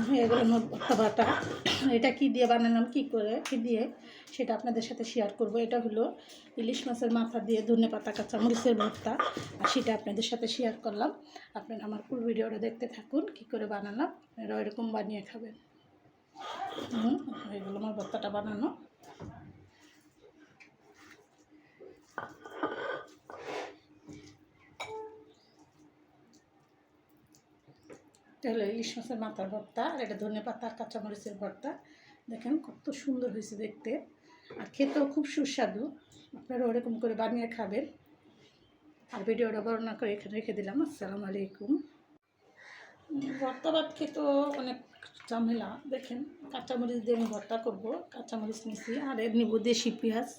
হয়ে গেল আমার ভর্তা বাটা। এটা কি দিয়ে বানালাম, কি দিয়ে সেটা আপনাদের সাথে শেয়ার করব। এটা হলো ইলিশ মাছের মাথা দিয়ে ধনেপাতা কাঁচামরিচের ভর্তা, আর সেটা আপনাদের সাথে শেয়ার করলাম। আপনারা আমার ফুল ভিডিওটা দেখতে থাকুন, কি করে বানালাম, আপনারা এরকম বানিয়ে খাবেন। হয়ে গেল আমার ভর্তাটা বানানো। এটা হলো ইলিশ মাছের মাথার ভর্তা, আর এটা ধনেপাতা আর কাঁচামরিচের ভর্তা। দেখেন কত সুন্দর হয়েছে দেখতে, আর খেতেও খুব সুস্বাদু। আপনারা ওরকম করে বানিয়ে খাবেন। আর ভিডিওটা বর্ণনা করে এখানে রেখে দিলাম। আসসালামু আলাইকুম। ভর্তা ভাত খেতেও অনেক ঝামেলা। দেখেন কাঁচামরিচ দিয়ে আমি ভর্তা করবো। কাঁচামরিচ নিচ্ছি, আর এর নিব দেশি পেঁয়াজ,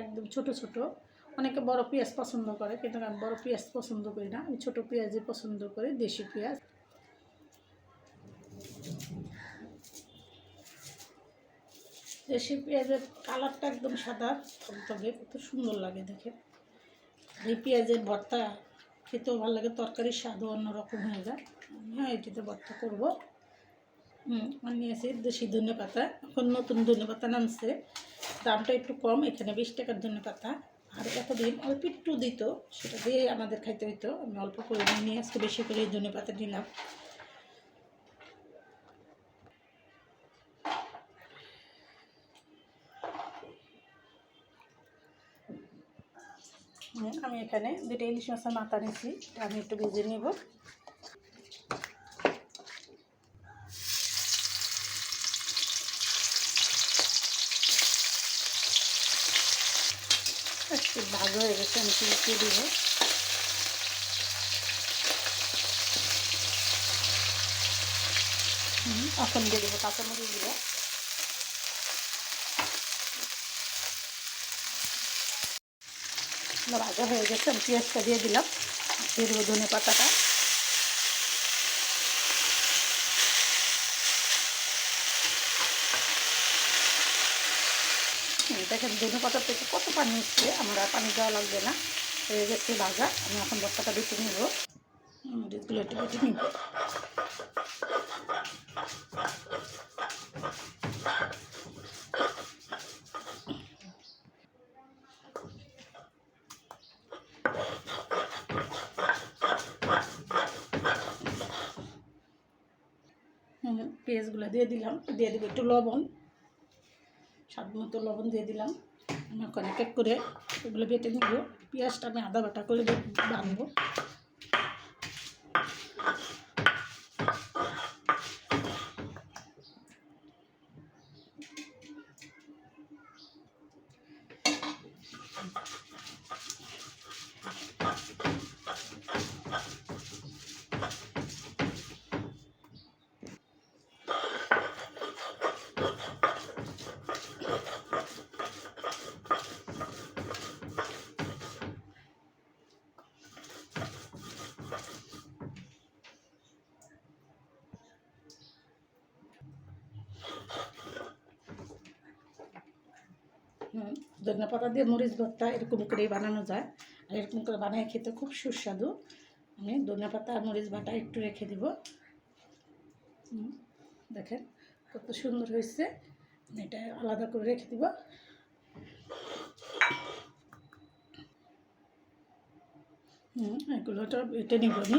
একদম ছোট ছোট। অনেকে বড় পেঁয়াজ পছন্দ করে, কিন্তু আমি বড় পেঁয়াজ পছন্দ করি না, আমি ছোটো পেঁয়াজই পছন্দ করি, দেশি পেঁয়াজ। দেশি পেঁয়াজের কালারটা একদম সাদা থকথকে, কত সুন্দর লাগে দেখে। এই পেঁয়াজের ভর্তা খেতেও ভালো লাগে, তরকারির স্বাদও অন্যরকম হয়ে যায়। হ্যাঁ, এটিতে ভর্তা করবো। আর নিয়েছি দেশি ধনেপাতা। এখন নতুন ধনেপাতা নামছে, দামটা একটু কম, এখানে 20 টাকার ধনেপাতা। আর এতদিন অল্প একটু দিত, সেটা দিয়ে আমাদের খাইতে হইতো। আমি অল্প করে নিয়ে আজকে বেশি করে ধনেপাতা নিলাম। আমি এখানে 2টা ইলিশ মাছের মাথা নিয়েছি, এটা আমি একটু ভেজে নেব। একটু ভাগ হয়ে গেছে, আমি তুলতে দিব। এখন দিয়ে দেবো কাঁচামরিচগুলো। ভাজা হয়ে গেছে, আমি পেঁয়াজটা দিয়ে দিলাম, দিয়ে দেবো ধনে পাতাটা। দেখেন ধনে পাতার থেকে কত পানি হচ্ছে, আমার আর পানি দেওয়া লাগবে না, হয়ে গেছে ভাজা। আমি এখন ভর্তাটা বেটে নেব, মরিচগুলো একটু বেটে নিব। পেঁয়াজগুলো দিয়ে দিলাম, দিয়ে দেবো একটু লবণ, স্বাদ মতো লবণ দিয়ে দিলাম। আমি এখন এক এক করে এগুলো বেটে নেব। পেঁয়াজটা আমি আদা বাটা করে বানবো। ধনে পাতা দিয়ে মরিচ ভর্তা এরকম করেই বানানো যায়, আর এরকম করে বানিয়ে খেতে খুব সুস্বাদু। আমি ধনে পাতা আর মরিচ বাটা একটু রেখে দিব। দেখেন কত সুন্দর হয়েছে, এটা আলাদা করে রেখে দিব। এগুলোটা বেটে নিব আমি।